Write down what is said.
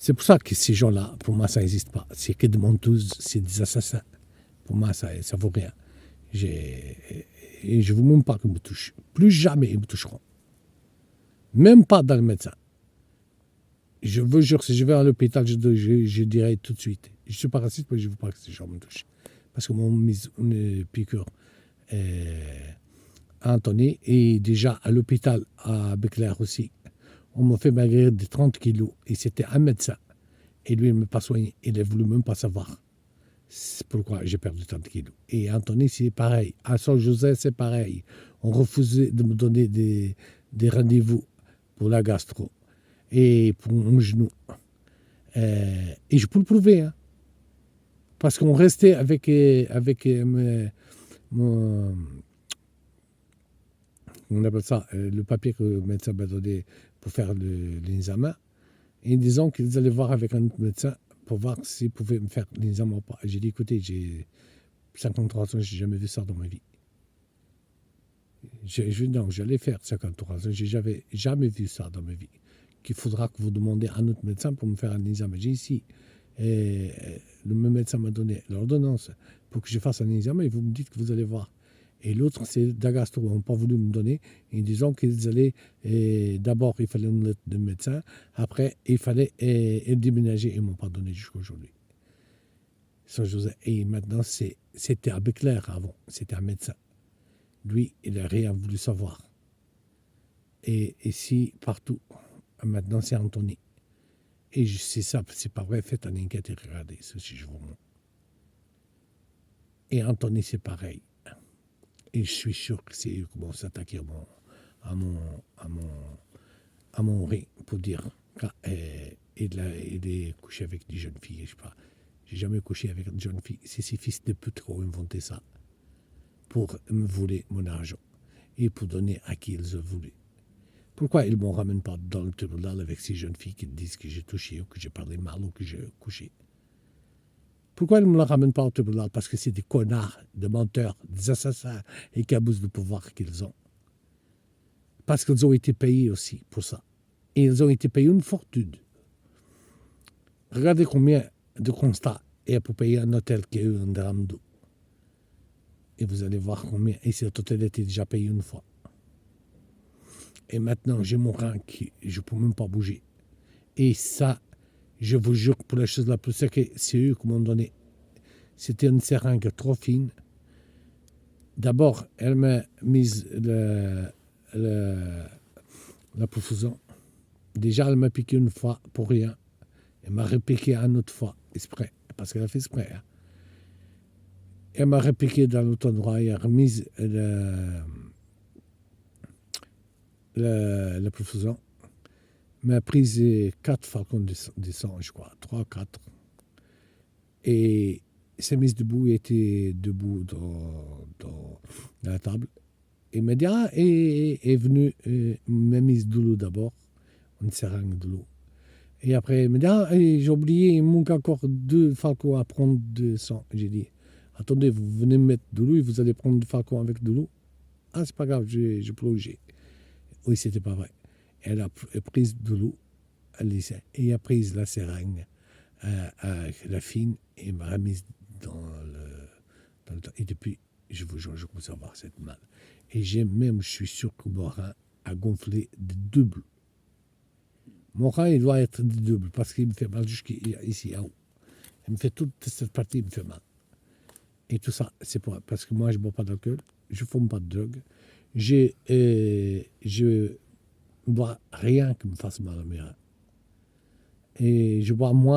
C'est pour ça que ces gens-là, pour moi, ça n'existe pas. C'est que des menteuses, c'est des assassins. Pour moi, ça ne vaut rien. Et je ne veux même pas qu'ils me touchent. Plus jamais ils me toucheront. Même pas dans le médecin. Je vous jure, si je vais à l'hôpital, je dirai tout de suite. Je suis pas raciste, mais je ne veux pas que ces gens me touchent. Parce que mon une piqûre à Antony, et déjà à l'hôpital à Béclair aussi, on m'a fait maigrir de 30 kilos. Et c'était un médecin. Et lui, il ne m'a pas soigné. Il ne voulu même pas savoir. C'est pourquoi j'ai perdu 30 kilos. Et Antony, c'est pareil. À Saint-Joseph, c'est pareil. On refusait de me donner des rendez-vous pour la gastro et pour mon genou. Et je peux le prouver. Hein. Parce qu'on restait avec mon, on appelle ça, le papier que le médecin m'a donné pour faire l'examen. Et disant qu'ils allaient voir avec un autre médecin pour voir s'ils pouvaient me faire l'examen ou pas. J'ai dit, écoutez, j'ai 53 ans, j'ai jamais vu ça dans ma vie. Non, j'allais faire 53 ans, j'ai jamais vu ça dans ma vie. Qu'il faudra que vous demandiez à un autre médecin pour me faire un examen. J'ai ici, le même médecin m'a donné l'ordonnance pour que je fasse un examen et vous me dites que vous allez voir. Et l'autre, c'est Dagastro. Ils n'ont pas voulu me donner. En disant qu'ils allaient, d'abord, il fallait une lettre de médecin. Après, il fallait déménager. Ils ne m'ont pas donné jusqu'à aujourd'hui. Et maintenant, c'était à Béclair avant. C'était un médecin. Lui, il n'a rien voulu savoir. Et ici, partout, maintenant, c'est Antony. Et c'est ça, c'est pas vrai. Faites un enquête et regardez ceci, je vous montre. Et Antony, c'est pareil. Et je suis sûr que c'est eux qui vont s'attaquer à mon riz pour dire qu'il est couché avec des jeunes filles. Je sais pas. J'ai jamais couché avec une jeune fille. C'est ces fils de pute qui ont inventé ça pour me voler mon argent et pour donner à qui ils ont voulu. Pourquoi ils ne me ramènent pas dans le tribunal avec ces jeunes filles qui disent que j'ai touché ou que j'ai parlé mal ou que j'ai couché? Pourquoi ils ne me la ramènent pas au tribunal? Parce que c'est des connards, des menteurs, des assassins et qui abusent du pouvoir qu'ils ont. Parce qu'ils ont été payés aussi pour ça. Et ils ont été payés une fortune. Regardez combien de constats il y a pour payer un hôtel qui a eu un drame d'eau. Et vous allez voir combien. Et cet hôtel était déjà payé une fois. Et maintenant, j'ai mon rein qui je ne peux même pas bouger. Et ça, je vous jure, pour la chose la plus sacrée, c'est eux qui m'ont donné. C'était une seringue trop fine. D'abord, elle m'a mise la perfusion. Déjà, elle m'a piqué une fois pour rien. Elle m'a repiqué une autre fois, exprès, parce qu'elle a fait exprès. Hein. Elle m'a repiqué dans l'autre endroit. Elle a remis la perfusion. M'a pris 4 flacons de sang, je crois, 3, 4. Et s'est mise debout, il était debout dans la table. Et m'a dit, est venu, m'a mise de l'eau d'abord, une seringue de l'eau. Et après, il m'a dit, j'ai oublié, il me manque encore 2 flacons à prendre de sang. J'ai dit, attendez, vous venez me mettre de l'eau et vous allez prendre 2 flacons avec de l'eau? Ah, c'est pas grave, j'ai plongé. Oui, c'était pas vrai. Elle a pris de l'eau, et a pris la seringue, la fine, et m'a remise dans le temps. Et depuis, je vous jure, je commence à avoir cette mal. Et je suis sûr que mon rein a gonflé de double. Mon rein, il doit être de double, parce qu'il me fait mal jusqu'ici, en haut. Il me fait toute cette partie, il me fait mal. Et tout ça, c'est parce que moi, je ne bois pas d'alcool, je ne fume pas de drogue, je bois rien qui me fasse mal à mes reins. Et je bois moins